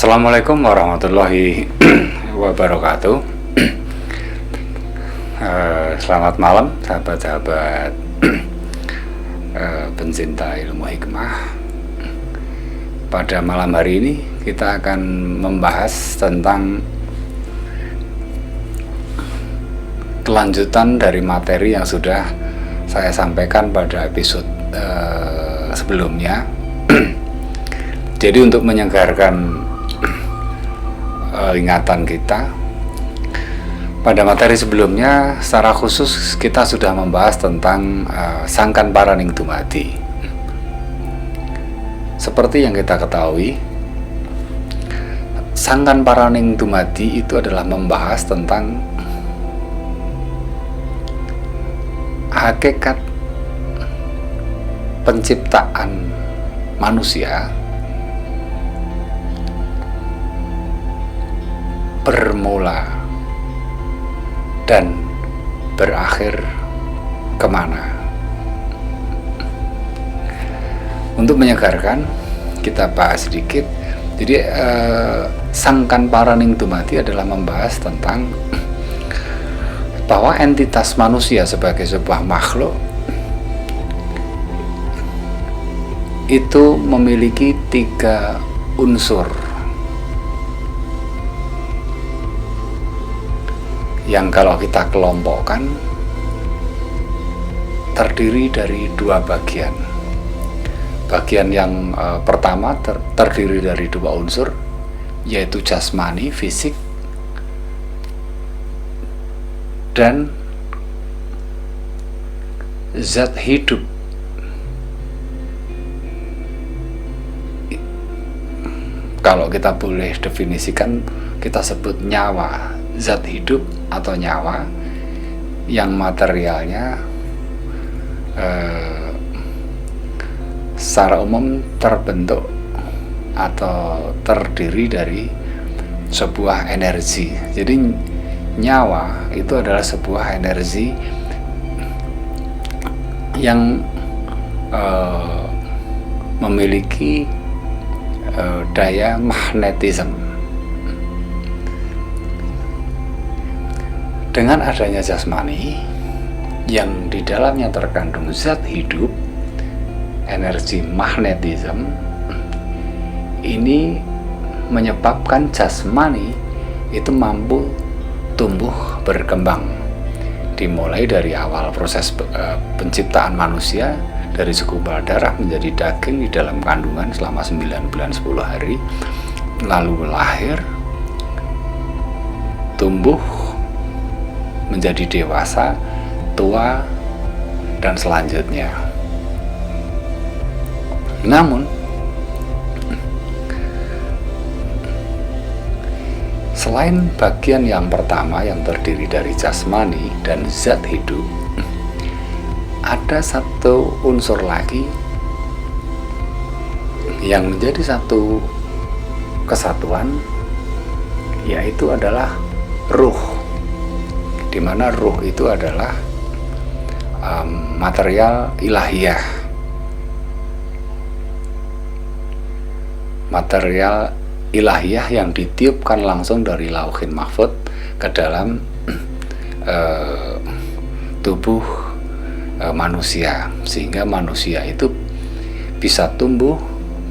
Assalamualaikum warahmatullahi wabarakatuh. Selamat malam sahabat-sahabat pencinta ilmu hikmah. Pada malam hari ini kita akan membahas tentang kelanjutan dari materi yang sudah saya sampaikan pada episode sebelumnya. Jadi untuk menyegarkan ingatan kita, pada materi sebelumnya secara khusus kita sudah membahas tentang sangkan paraning dumadi. Seperti yang kita ketahui, sangkan paraning dumadi itu adalah membahas tentang hakikat penciptaan manusia bermula dan berakhir kemana. Untuk menyegarkan, kita bahas sedikit. Jadi sangkan paraning dumadi adalah membahas tentang bahwa entitas manusia sebagai sebuah makhluk itu memiliki 3 unsur yang kalau kita kelompokkan terdiri dari 2 bagian. Bagian yang pertama terdiri dari 2 unsur, yaitu jasmani, fisik, dan zat hidup. Kalau kita boleh definisikan, kita sebut nyawa, zat hidup atau nyawa yang materialnya secara umum terbentuk atau terdiri dari sebuah energi. Jadi nyawa itu adalah sebuah energi yang memiliki daya magnetisme. Dengan adanya jasmani yang di dalamnya terkandung zat hidup, energi magnetisme, ini menyebabkan jasmani itu mampu tumbuh berkembang. Dimulai dari awal proses penciptaan manusia, dari segumpal darah menjadi daging di dalam kandungan selama 9 bulan 10 hari, lalu lahir, tumbuh, menjadi dewasa, tua, dan selanjutnya. Namun selain bagian yang pertama yang terdiri dari jasmani dan zat hidup, ada satu unsur lagi yang menjadi satu kesatuan, yaitu adalah ruh, di mana ruh itu adalah material ilahiyah. Material ilahiyah yang ditiupkan langsung dari lauhin mahfud ke dalam tubuh manusia, sehingga manusia itu bisa tumbuh,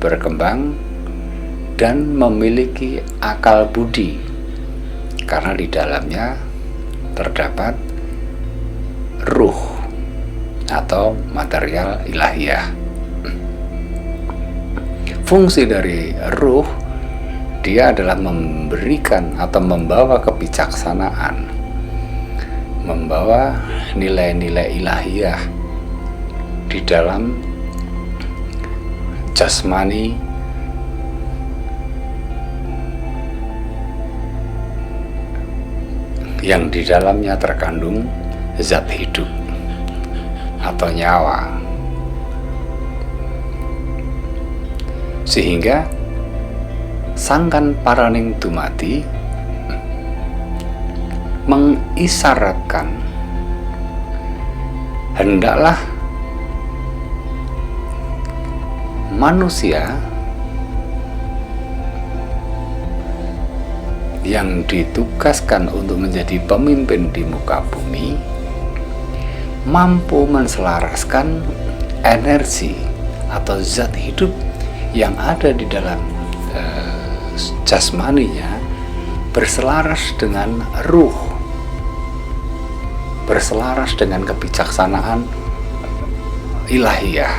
berkembang, dan memiliki akal budi, karena di dalamnya terdapat ruh atau material ilahiyah. Fungsi dari ruh, dia adalah memberikan atau membawa kebijaksanaan, membawa nilai-nilai ilahiyah di dalam jasmani yang di dalamnya terkandung zat hidup atau nyawa, sehingga sangkan paraning dumadi mengisyaratkan hendaklah manusia yang ditugaskan untuk menjadi pemimpin di muka bumi mampu menselaraskan energi atau zat hidup yang ada di dalam jasmaninya berselaras dengan ruh, berselaras dengan kebijaksanaan ilahiyah,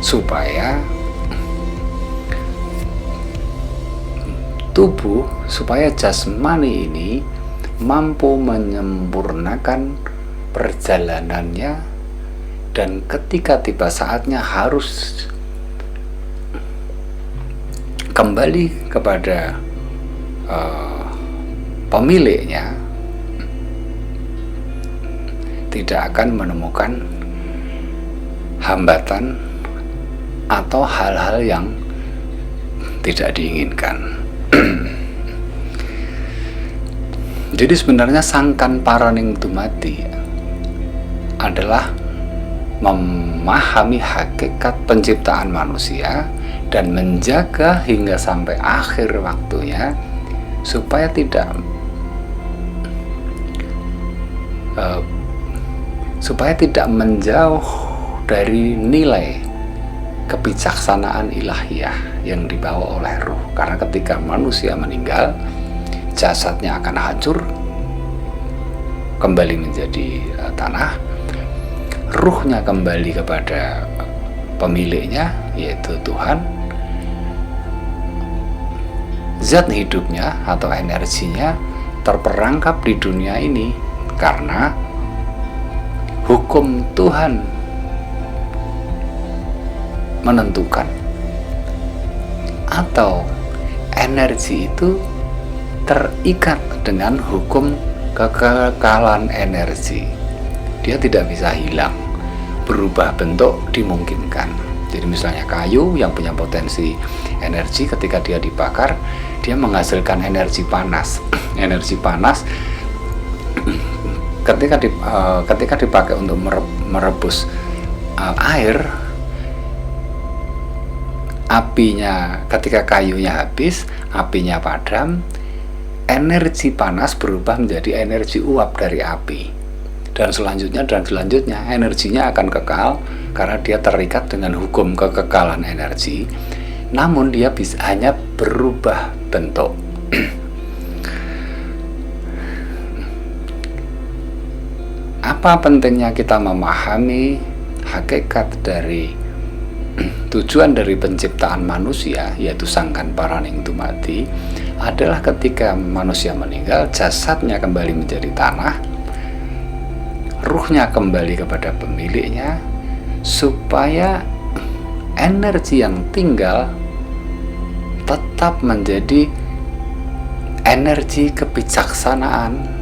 supaya jasmani ini mampu menyempurnakan perjalanannya, dan ketika tiba saatnya harus kembali kepada pemiliknya, tidak akan menemukan hambatan atau hal-hal yang tidak diinginkan. Jadi sebenarnya sangkan paraning dumadi adalah memahami hakikat penciptaan manusia dan menjaga hingga sampai akhir waktunya supaya tidak menjauh dari nilai kebijaksanaan ilahiyah yang dibawa oleh ruh. Karena ketika manusia meninggal, jasadnya akan hancur, kembali menjadi tanah, ruhnya kembali kepada pemiliknya, yaitu Tuhan. Zat hidupnya atau energinya terperangkap di dunia ini karena hukum Tuhan menentukan, atau energi itu terikat dengan hukum kekekalan energi. Dia tidak bisa hilang, berubah bentuk dimungkinkan. Jadi misalnya kayu yang punya potensi energi, ketika dia dibakar, dia menghasilkan energi panas. Energi panas ketika dipakai untuk merebus air, apinya, ketika kayunya habis, apinya padam, energi panas berubah menjadi energi uap dari api, dan selanjutnya energinya akan kekal karena dia terikat dengan hukum kekekalan energi, namun dia hanya berubah bentuk. Apa pentingnya kita memahami hakikat dari tujuan dari penciptaan manusia, yaitu sangkan paraning dumadi, adalah ketika manusia meninggal, jasadnya kembali menjadi tanah, ruhnya kembali kepada pemiliknya, supaya energi yang tinggal tetap menjadi energi kebijaksanaan,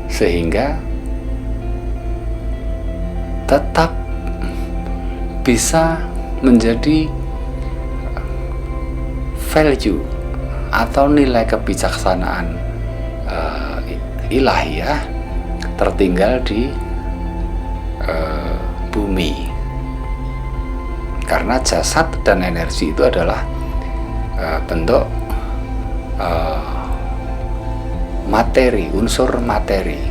sehingga tetap bisa menjadi value atau nilai kebijaksanaan ilahiyah tertinggal di bumi. Karena jasad dan energi itu adalah bentuk materi, unsur materi,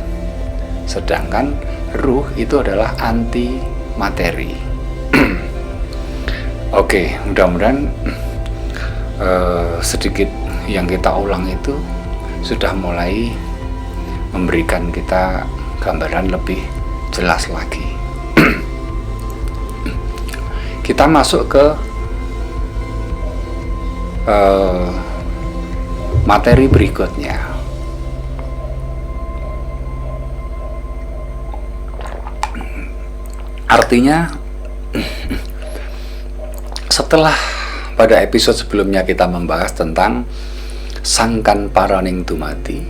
sedangkan ruh itu adalah anti materi. Oke, mudah-mudahan sedikit yang kita ulang itu sudah mulai memberikan kita gambaran lebih jelas lagi. Kita masuk ke materi berikutnya. Artinya, setelah pada episode sebelumnya kita membahas tentang sangkan paraning dumadi,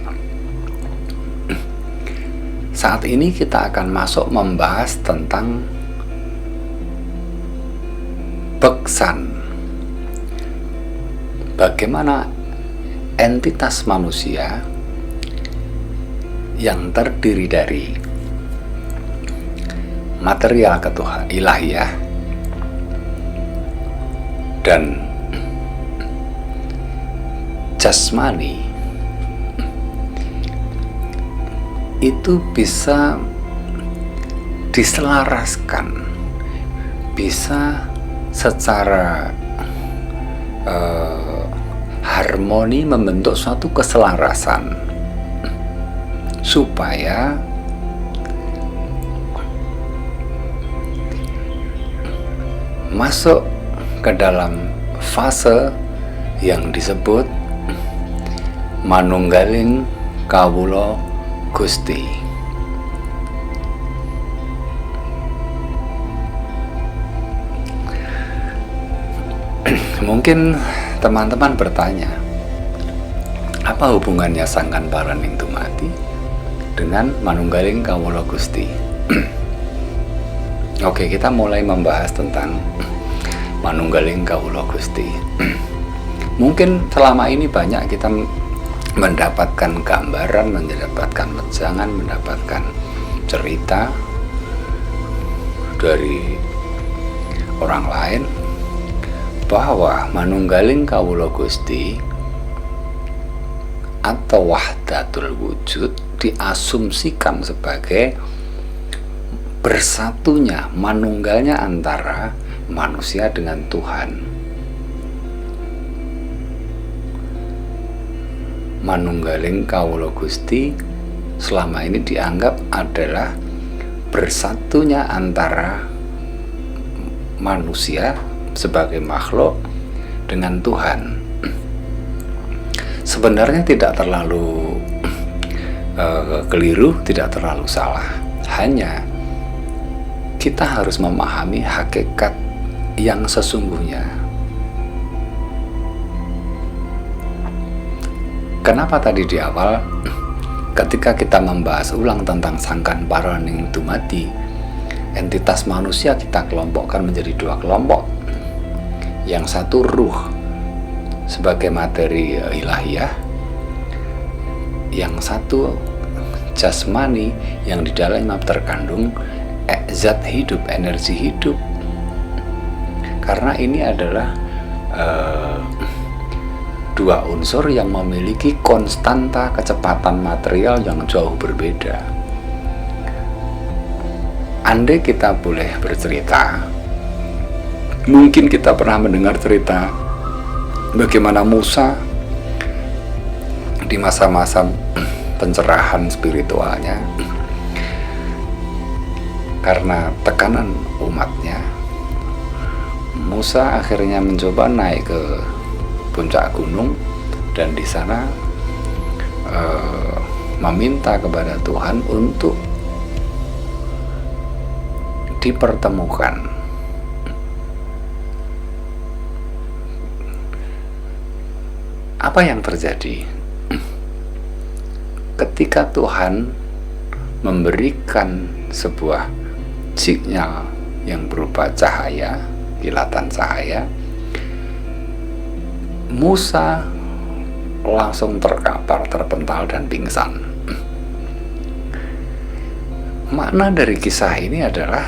saat ini kita akan masuk membahas tentang beksan. Bagaimana entitas manusia yang terdiri dari material ketuhanan ilahiyah dan jasmani itu bisa diselaraskan, bisa secara harmoni membentuk suatu keselarasan supaya masuk ke dalam fase yang disebut manunggaling kawula Gusti. Mungkin teman-teman bertanya, apa hubungannya Sangkan Paraning Dumadi dengan manunggaling kawula Gusti? Oke, kita mulai membahas tentang manunggaling kawula Gusti. Mungkin selama ini banyak kita mendapatkan gambaran, mendapatkan wejangan, mendapatkan cerita dari orang lain bahwa manunggaling kawula Gusti atau wahdatul wujud diasumsikan sebagai bersatunya, manunggalnya antara manusia dengan Tuhan. Manunggaling kawula Gusti selama ini dianggap adalah bersatunya antara manusia sebagai makhluk dengan Tuhan. Sebenarnya tidak terlalu keliru, tidak terlalu salah. Hanya kita harus memahami hakikat yang sesungguhnya. Kenapa tadi di awal ketika kita membahas ulang tentang Sangkan Paraning Dumadi, entitas manusia kita kelompokkan menjadi dua kelompok. Yang satu ruh sebagai materi ilahiyah, yang satu jasmani yang di dalamnya terkandung zat hidup, energi hidup. Karena ini adalah dua unsur yang memiliki konstanta kecepatan material yang jauh berbeda. Andai kita boleh bercerita, mungkin kita pernah mendengar cerita bagaimana Musa di masa-masa pencerahan spiritualnya, karena tekanan umatnya, Musa akhirnya mencoba naik ke puncak gunung dan di sana meminta kepada Tuhan untuk dipertemukan. Apa yang terjadi? Ketika Tuhan memberikan sebuah sinyal yang berupa cahaya, kilatan cahaya, Musa langsung terkapar, terpental dan pingsan. Makna dari kisah ini adalah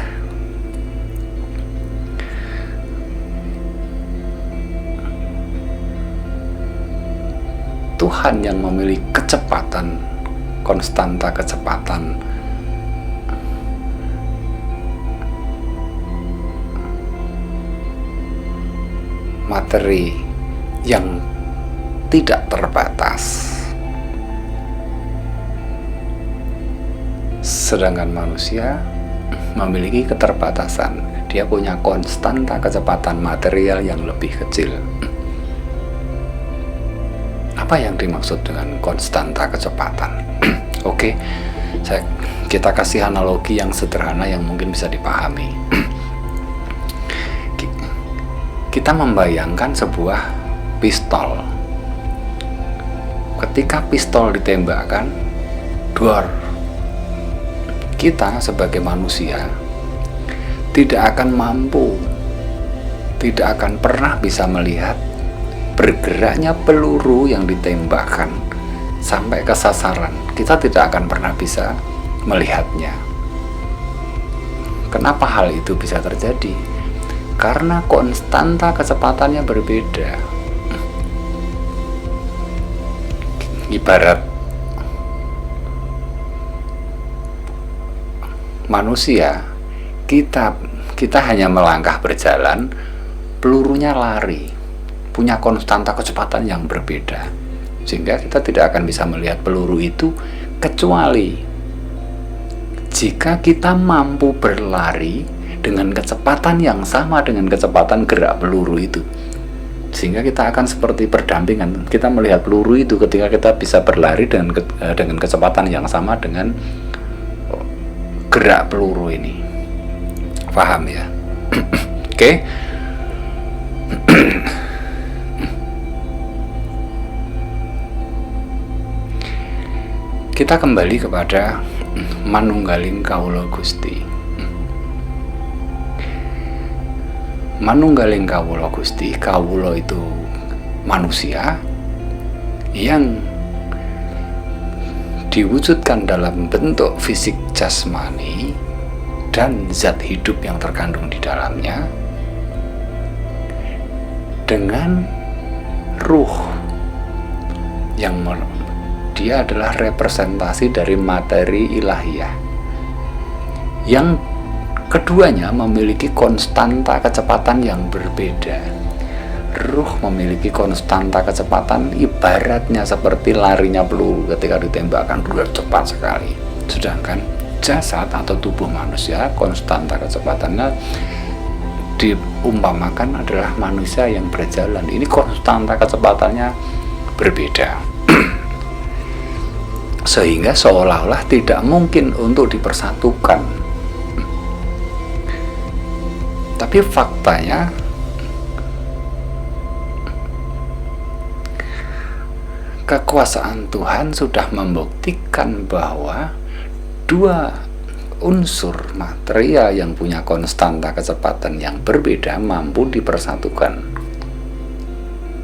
Tuhan yang memiliki kecepatan, konstanta kecepatan materi yang tidak terbatas. Sedangkan manusia memiliki keterbatasan. Dia punya konstanta kecepatan material yang lebih kecil. Apa yang dimaksud dengan konstanta kecepatan? Oke, kita kasih analogi yang sederhana yang mungkin bisa dipahami. Kita membayangkan sebuah pistol. Ketika pistol ditembakkan, duar, kita sebagai manusia tidak akan mampu, tidak akan pernah bisa melihat bergeraknya peluru yang ditembakkan sampai ke sasaran. Kita tidak akan pernah bisa melihatnya. Kenapa hal itu bisa terjadi? Karena konstanta kecepatannya berbeda. ibarat manusia, kita hanya melangkah berjalan, pelurunya lari, punya konstanta kecepatan yang berbeda, sehingga kita tidak akan bisa melihat peluru itu kecuali jika kita mampu berlari dengan kecepatan yang sama dengan kecepatan gerak peluru itu, sehingga kita akan seperti berdampingan. Kita melihat peluru itu ketika kita bisa berlari dengan kecepatan yang sama dengan gerak peluru ini. Paham ya? Oke. Kita kembali kepada manunggaling kawula Gusti. Manunggaling kawula Gusti, kawula itu manusia yang diwujudkan dalam bentuk fisik jasmani dan zat hidup yang terkandung di dalamnya, dengan ruh yang dia adalah representasi dari materi ilahiyah, yang keduanya memiliki konstanta kecepatan yang berbeda. Ruh memiliki konstanta kecepatan ibaratnya seperti larinya peluru ketika ditembakkan, cepat sekali. Sedangkan jasad atau tubuh manusia, konstanta kecepatannya diumpamakan adalah manusia yang berjalan. Ini konstanta kecepatannya berbeda. Sehingga seolah-olah tidak mungkin untuk dipersatukan. Tapi faktanya kekuasaan Tuhan sudah membuktikan bahwa dua unsur material yang punya konstanta kecepatan yang berbeda mampu dipersatukan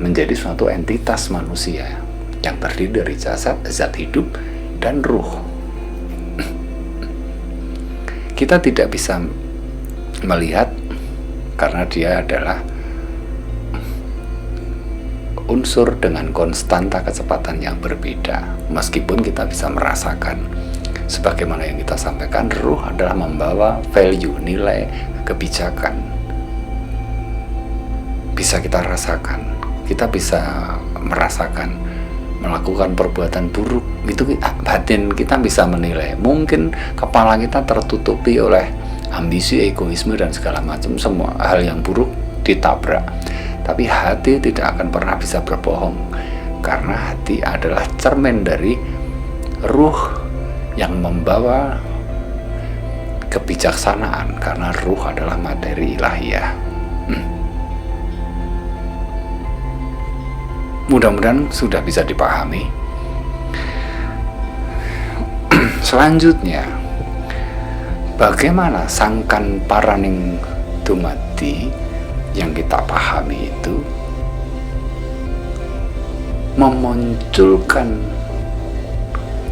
menjadi suatu entitas manusia yang terdiri dari jasad, zat hidup, dan ruh. Kita tidak bisa melihat karena dia adalah unsur dengan konstanta kecepatan yang berbeda. Meskipun kita bisa merasakan, sebagaimana yang kita sampaikan, ruh adalah membawa value, nilai, kebijakan. Bisa kita rasakan, kita bisa merasakan melakukan perbuatan buruk, itu batin kita bisa menilai. Mungkin kepala kita tertutupi oleh ambisi, egoisme, dan segala macam, semua hal yang buruk ditabrak. Tapi hati tidak akan pernah bisa berbohong, karena hati adalah cermin dari ruh yang membawa kebijaksanaan, karena ruh adalah materi ilahiyah. Mudah-mudahan sudah bisa dipahami. Selanjutnya, bagaimana sangkan paraning dumadi yang kita pahami itu memunculkan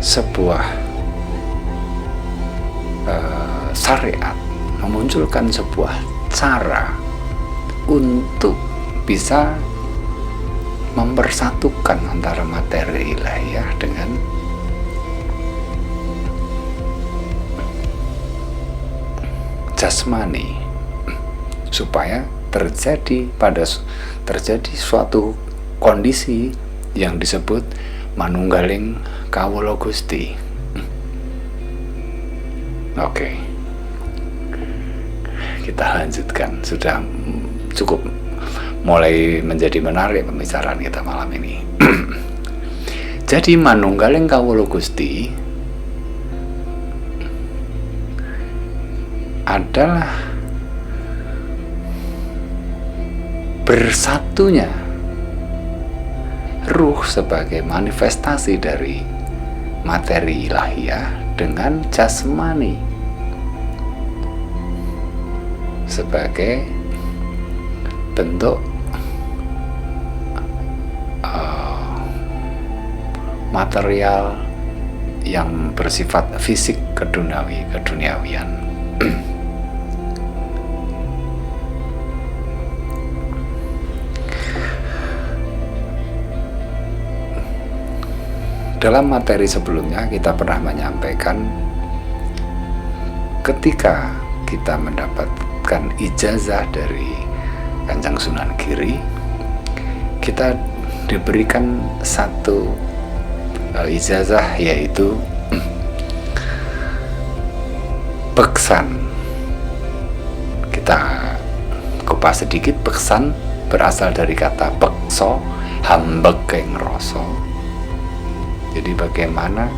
sebuah syariat, memunculkan sebuah cara untuk bisa mempersatukan antara materi ilahiyah dengan jasmani, supaya terjadi suatu kondisi yang disebut manunggaling kawula Gusti. Oke, kita lanjutkan. Sudah cukup mulai menjadi menarik pembicaraan kita malam ini. Jadi manunggaling kawula Gusti adalah bersatunya ruh sebagai manifestasi dari materi ilahiyah dengan jasmani sebagai bentuk material yang bersifat fisik keduniawian. Dalam materi sebelumnya kita pernah menyampaikan ketika kita mendapatkan ijazah dari Kanjeng Sunan Giri, kita diberikan satu ijazah, yaitu beksan. Kita kupas sedikit. Beksan berasal dari kata bekso, hambekeng roso. Jadi bagaimana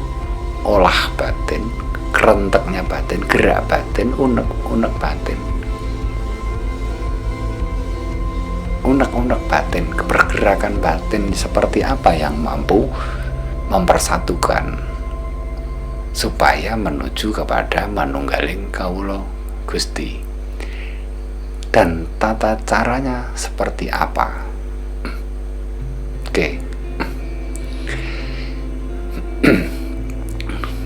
olah batin, kerenteknya batin, gerak batin, unek-unek batin, unek-unek batin, pergerakan batin seperti apa yang mampu mempersatukan supaya menuju kepada manunggaling kawula Gusti. Dan tata caranya seperti apa? Oke.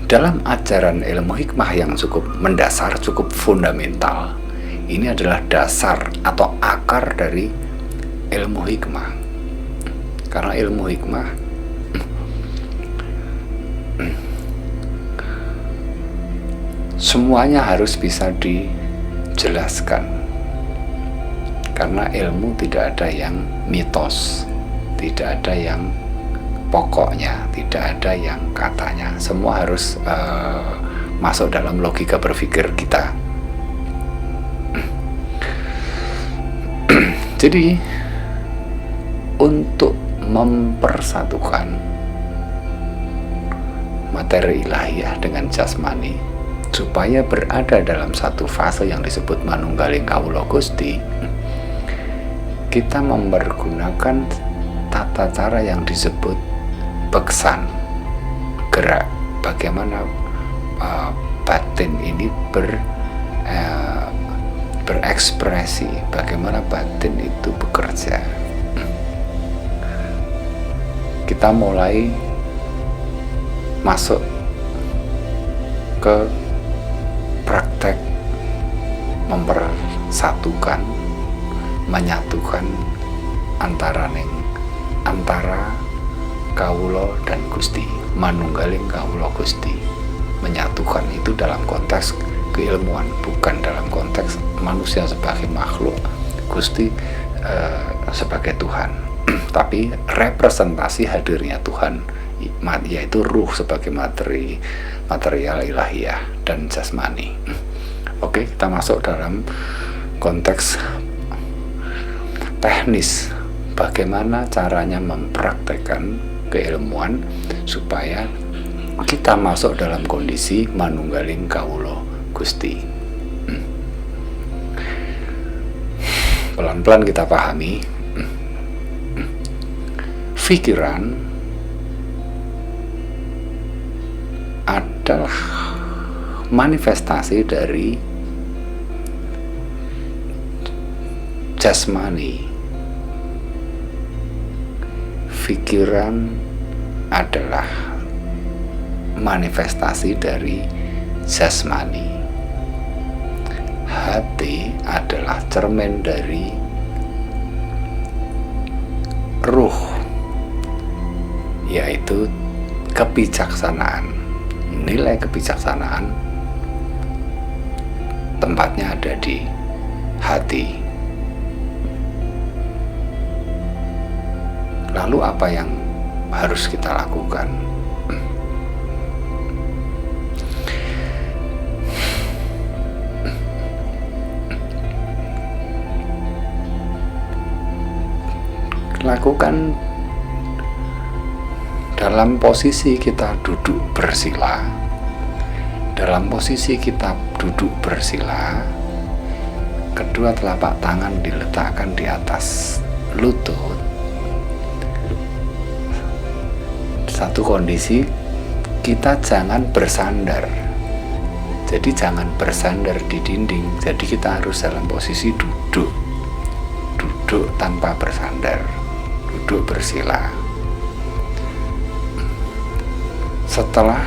Dalam ajaran ilmu hikmah yang cukup mendasar, cukup fundamental, ini adalah dasar atau akar dari ilmu hikmah. Karena ilmu hikmah semuanya harus bisa dijelaskan. Karena ilmu tidak ada yang mitos, tidak ada yang pokoknya, tidak ada yang katanya. Semua harus masuk dalam logika berpikir kita. Jadi untuk mempersatukan materi ilahiyah dengan jasmani supaya berada dalam satu fase yang disebut manunggaling kawula Gusti, kita mempergunakan tata cara yang disebut beksan, gerak. Bagaimana batin ini berekspresi, bagaimana batin itu bekerja. Kita mulai masuk ke praktek mempersatukan, menyatukan antara kawula dan Gusti, manunggaling kawula Gusti. Menyatukan itu dalam konteks keilmuan, bukan dalam konteks manusia sebagai makhluk, Gusti sebagai Tuhan, tapi representasi hadirnya Tuhan, yaitu ruh sebagai material ilahiyah dan jasmani. Oke, kita masuk dalam konteks teknis, bagaimana caranya mempraktekkan keilmuan supaya kita masuk dalam kondisi manunggaling kawula Gusti. Pelan-pelan kita pahami. Pikiran adalah manifestasi dari jasmani. Pikiran adalah manifestasi dari jasmani. Hati adalah cermin dari ruh, yaitu kebijaksanaan. Nilai kebijaksanaan tempatnya ada di hati. Lalu apa yang harus kita lakukan? Lakukan dalam posisi kita duduk bersila. Dalam posisi kita duduk bersila, kedua telapak tangan diletakkan di atas lutut. Satu kondisi, kita jangan bersandar. Jadi jangan bersandar di dinding. Jadi kita harus dalam posisi duduk. Duduk tanpa bersandar. Duduk bersila. Setelah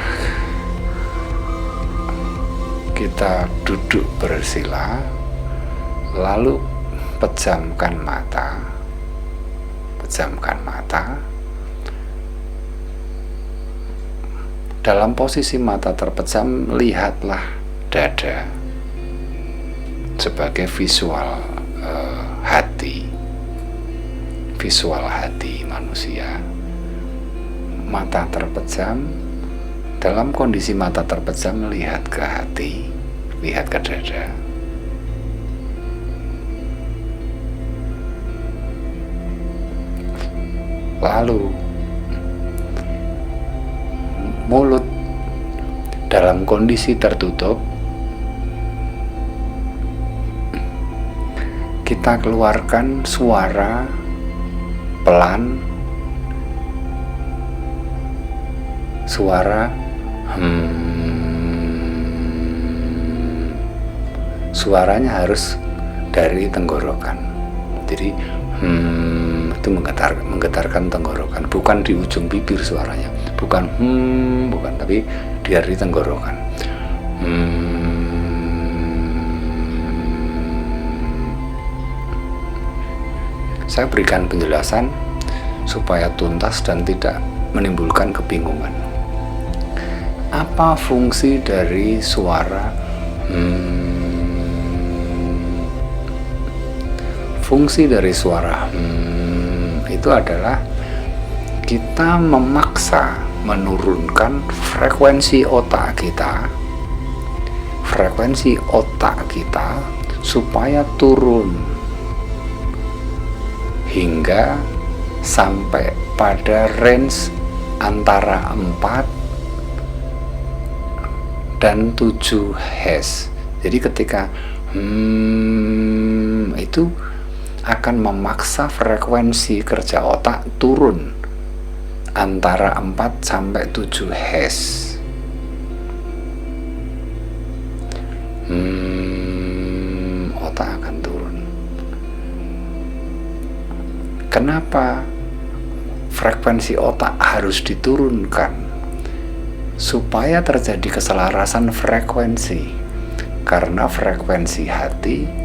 kita duduk bersila, lalu pejamkan mata. Dalam posisi mata terpejam, lihatlah dada sebagai visual hati, visual hati manusia. Mata terpejam, dalam kondisi mata terpejam, lihat ke hati, lihat ke dada. Lalu mulut dalam kondisi tertutup, kita keluarkan suara pelan, suara suaranya harus dari tenggorokan. Jadi itu menggetarkan tenggorokan, bukan di ujung bibir suaranya, bukan bukan, tapi dari tenggorokan. Saya berikan penjelasan supaya tuntas dan tidak menimbulkan kebingungan. Apa fungsi dari suara Fungsi dari suara itu adalah kita memaksa menurunkan frekuensi otak kita supaya turun hingga sampai pada range antara 4 dan 7 Hz. Jadi ketika itu akan memaksa frekuensi kerja otak turun antara 4 sampai 7 Hz. Otak akan turun. Kenapa frekuensi otak harus diturunkan? Supaya terjadi keselarasan frekuensi. Karena frekuensi hati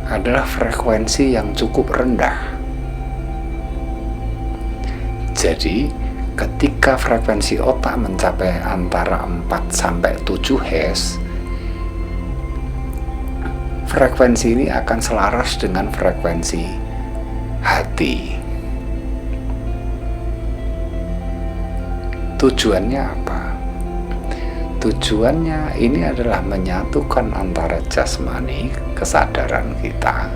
adalah frekuensi yang cukup rendah. Jadi ketika frekuensi otak mencapai antara 4 sampai 7 Hz, frekuensi ini akan selaras dengan frekuensi hati. Tujuannya apa? Tujuannya ini adalah menyatukan antara jasmani, kesadaran kita,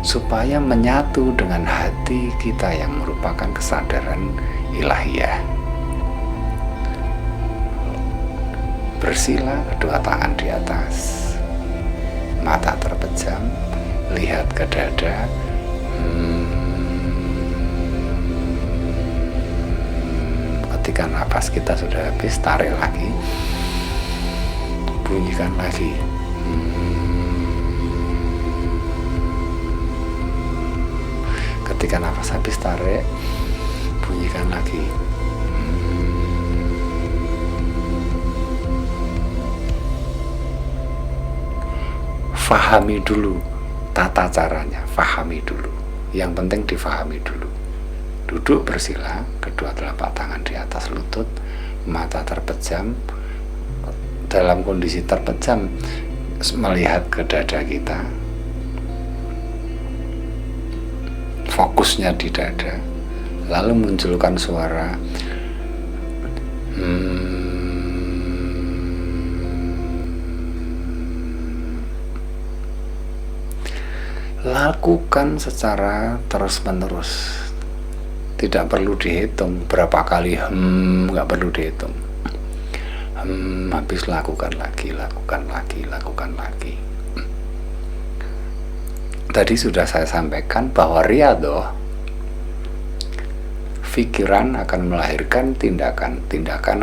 supaya menyatu dengan hati kita yang merupakan kesadaran ilahiyah. Bersila kedua tangan di atas, mata terpejam, lihat ke dada. Ketika nafas kita sudah habis, tarik lagi, bunyikan lagi. Ketika nafas habis, tarik, bunyikan lagi. Fahami dulu tata caranya, fahami dulu. Yang penting difahami dulu. Duduk bersila, kedua telapak tangan di atas lutut, mata terpejam. Dalam kondisi terpejam, melihat ke dada kita, fokusnya di dada, lalu munculkan suara lakukan secara terus-menerus. Tidak perlu dihitung berapa kali nggak perlu dihitung. Habis lakukan lagi. Tadi sudah saya sampaikan bahwa riyadhah, pikiran akan melahirkan tindakan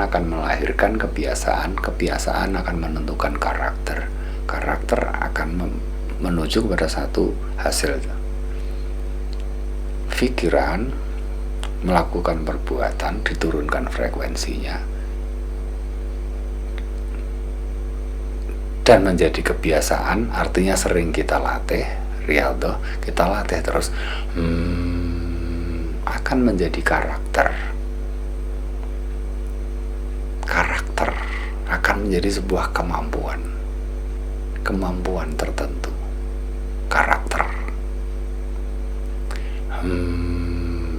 akan melahirkan kebiasaan akan menentukan karakter akan menuju kepada satu hasil. Pikiran melakukan perbuatan, diturunkan frekuensinya dan menjadi kebiasaan, artinya sering kita latih. Rialdo, kita latih terus, akan menjadi karakter akan menjadi sebuah kemampuan tertentu, karakter.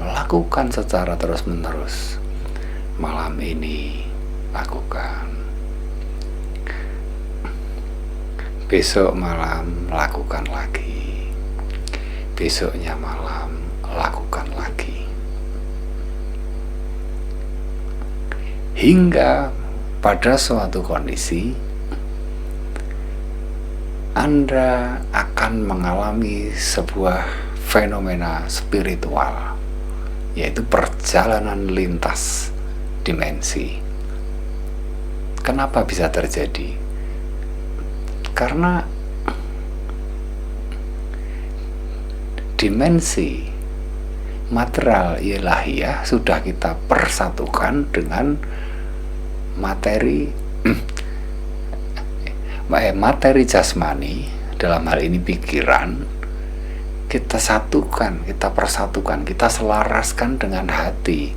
Lakukan secara terus menerus. Malam ini lakukan, besok malam lakukan lagi, besoknya malam lakukan lagi, hingga pada suatu kondisi Anda akan mengalami sebuah fenomena spiritual, yaitu perjalanan lintas dimensi. Kenapa bisa terjadi? Karena dimensi material ilahiyah sudah kita persatukan dengan materi jasmani, dalam hal ini pikiran. Kita satukan, kita persatukan, kita selaraskan dengan hati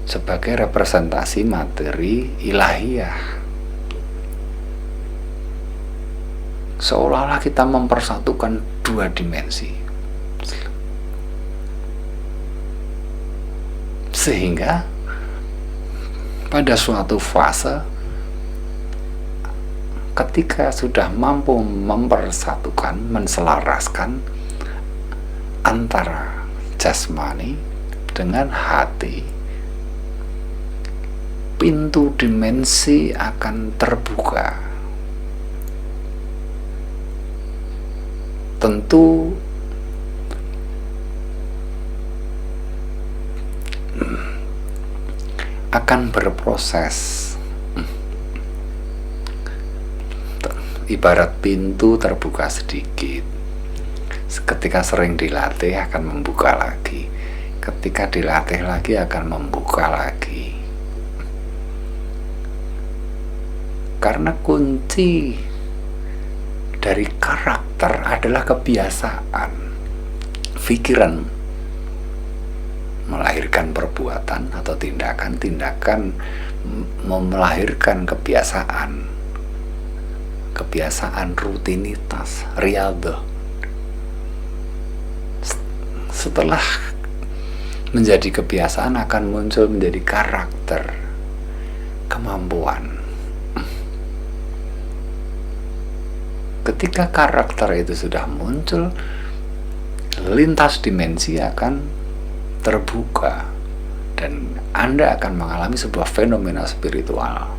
sebagai representasi materi ilahiyah. Seolah-olah kita mempersatukan dua dimensi, sehingga pada suatu fase ketika sudah mampu mempersatukan, menselaraskan antara jasmani dengan hati, pintu dimensi akan terbuka. Tentu akan berproses. Ibarat pintu terbuka sedikit, ketika sering dilatih akan membuka lagi, ketika dilatih lagi akan membuka lagi. Karena kunci dari karakter adalah kebiasaan. Pikiran melahirkan perbuatan atau tindakan melahirkan kebiasaan rutinitas, rialdo. Setelah menjadi kebiasaan akan muncul menjadi karakter, kemampuan. Ketika karakter itu sudah muncul, lintas dimensi akan terbuka dan Anda akan mengalami sebuah fenomena spiritual.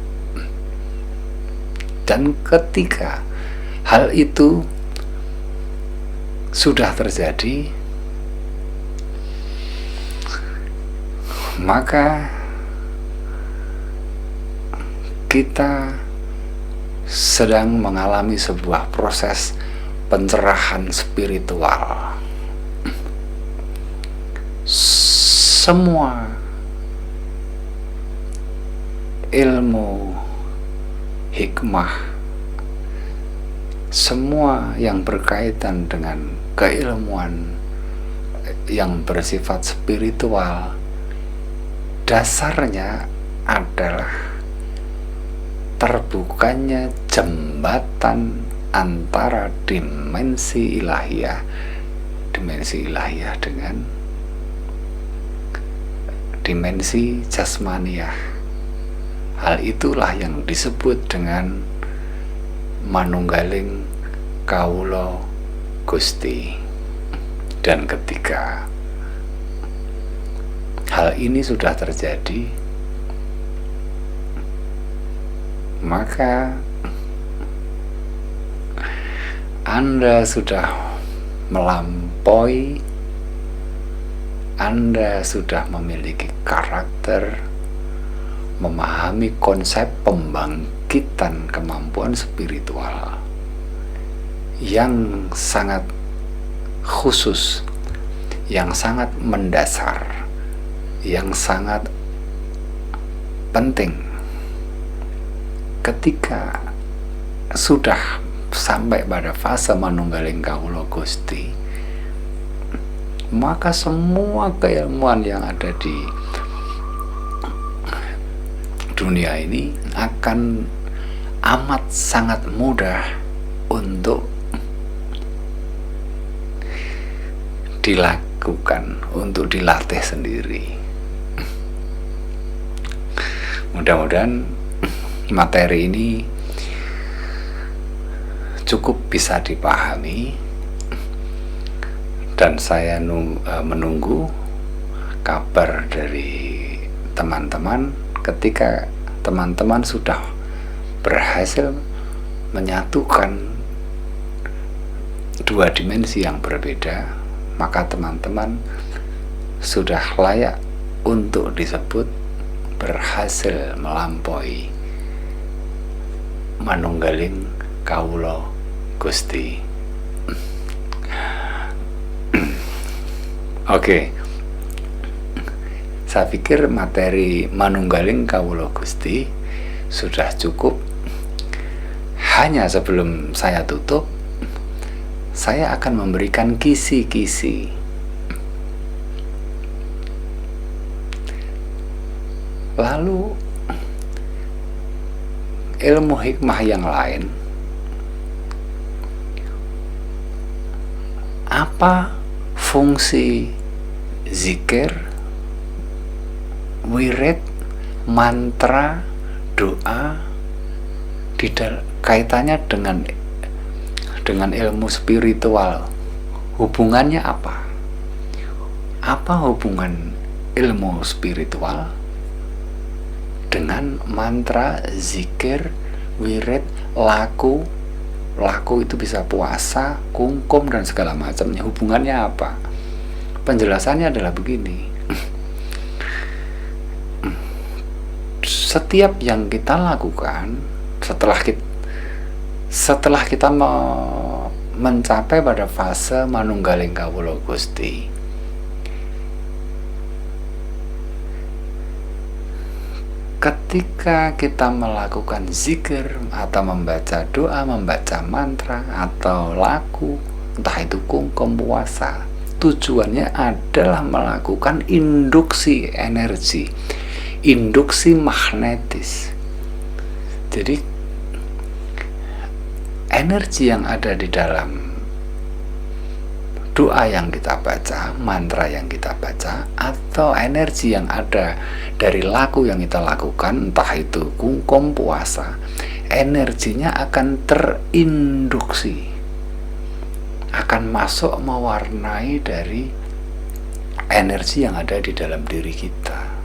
Dan ketika hal itu sudah terjadi, maka kita sedang mengalami sebuah proses pencerahan spiritual. Semua ilmu, hikmah, semua yang berkaitan dengan keilmuan yang bersifat spiritual, dasarnya adalah terbukanya jembatan antara dimensi ilahiyah dengan dimensi jasmaniyah. Hal itulah yang disebut dengan manunggaling kawula Gusti. Dan ketika hal ini sudah terjadi, maka Anda sudah melampaui, Anda sudah memiliki karakter, memahami konsep pembangkitan kemampuan spiritual yang sangat khusus, yang sangat mendasar, yang sangat penting. Ketika sudah sampai pada fase manunggaling kawula Gusti, maka semua keilmuan yang ada di dunia ini akan amat sangat mudah untuk dilakukan, untuk dilatih sendiri. Mudah-mudahan materi ini cukup bisa dipahami, dan saya menunggu kabar dari teman-teman ketika teman-teman sudah berhasil menyatukan dua dimensi yang berbeda, maka teman-teman sudah layak untuk disebut berhasil melampaui manunggaling kawula Gusti. Oke. Saya pikir materi manunggaling kawula Gusti sudah cukup. Hanya sebelum saya tutup, saya akan memberikan kisi-kisi. Lalu ilmu hikmah yang lain, apa fungsi zikir, wirid, mantra, doa kaitannya dengan ilmu spiritual? Hubungannya apa? Apa hubungan ilmu spiritual dengan mantra, zikir, wirid, laku itu bisa puasa, kungkum, dan segala macamnya? Hubungannya apa? Penjelasannya adalah begini. Setiap yang kita lakukan setelah kita mencapai pada fase manunggaling kawula Gusti, ketika kita melakukan zikir atau membaca doa, membaca mantra atau laku, entah itu kungkum, puasa, tujuannya adalah melakukan induksi energi, induksi magnetis. Jadi energi yang ada di dalam doa yang kita baca, mantra yang kita baca, atau energi yang ada dari laku yang kita lakukan, entah itu kungkum, puasa, energinya akan terinduksi, akan masuk mewarnai dari energi yang ada di dalam diri kita.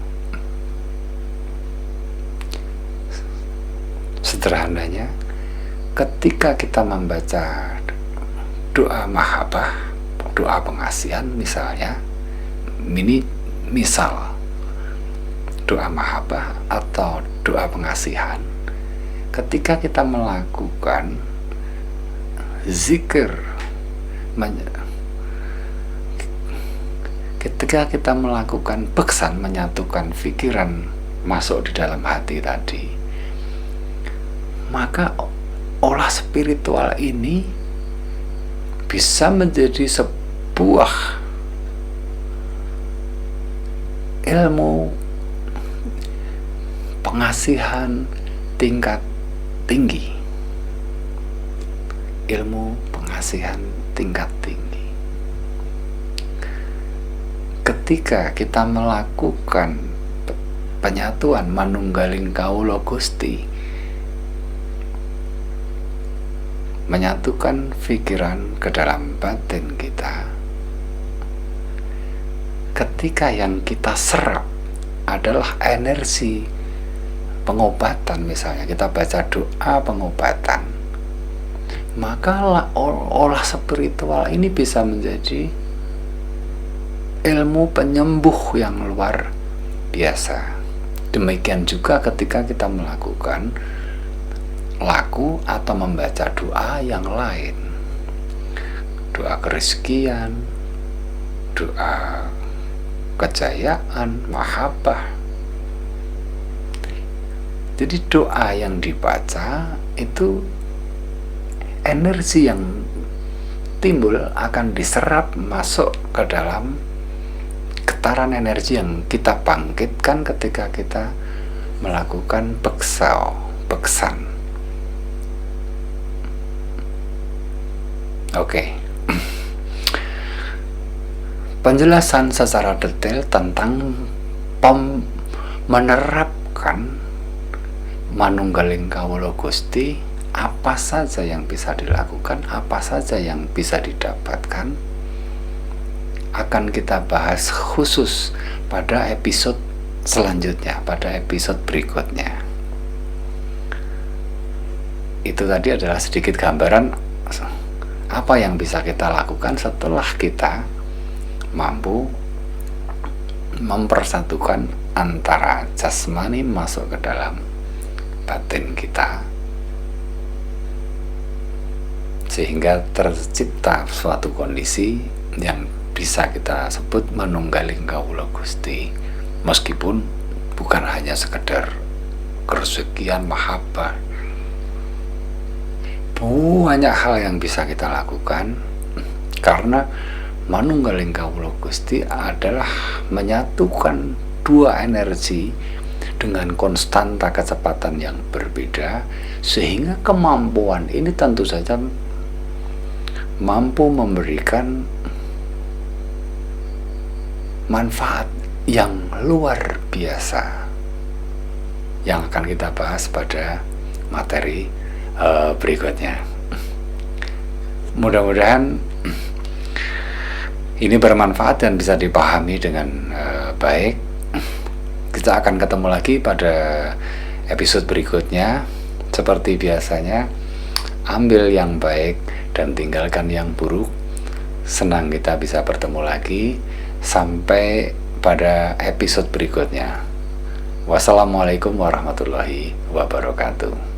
Sederhananya, ketika kita membaca doa mahabbah, doa pengasihan misalnya, misal doa mahabbah atau doa pengasihan, ketika kita melakukan zikir, ketika kita melakukan beksan, menyatukan pikiran masuk di dalam hati tadi, maka olah spiritual ini bisa menjadi sebuah ilmu pengasihan tingkat tinggi. Ilmu pengasihan tingkat tinggi. Ketika kita melakukan penyatuan manunggaling kawula Gusti, menyatukan pikiran ke dalam batin kita, ketika yang kita serap adalah energi pengobatan, misalnya kita baca doa pengobatan, maka olah spiritual ini bisa menjadi ilmu penyembuh yang luar biasa. Demikian juga ketika kita melakukan laku atau membaca doa yang lain, doa kerezekian, doa kejayaan, mahabbah. Jadi doa yang dibaca itu energi yang timbul akan diserap masuk ke dalam getaran energi yang kita bangkitkan ketika kita melakukan beksan. Oke. Penjelasan secara detail tentang menerapkan manunggaling kawula Gusti, apa saja yang bisa dilakukan, apa saja yang bisa didapatkan, akan kita bahas khusus pada episode selanjutnya, pada episode berikutnya. Itu tadi adalah sedikit gambaran apa yang bisa kita lakukan setelah kita mampu mempersatukan antara jasmani masuk ke dalam batin kita, sehingga tercipta suatu kondisi yang bisa kita sebut manunggaling kawula Gusti, meskipun bukan hanya sekedar keresukian mahabbah. Banyak hal yang bisa kita lakukan, karena manunggaling kawula Gusti adalah menyatukan dua energi dengan konstanta kecepatan yang berbeda, sehingga kemampuan ini tentu saja mampu memberikan manfaat yang luar biasa, yang akan kita bahas pada materi berikutnya. Mudah-mudahan ini bermanfaat dan bisa dipahami dengan baik. Kita akan ketemu lagi pada episode berikutnya. Seperti biasanya, ambil yang baik dan tinggalkan yang buruk. Senang kita bisa bertemu lagi. Sampai pada episode berikutnya. Wassalamualaikum warahmatullahi wabarakatuh.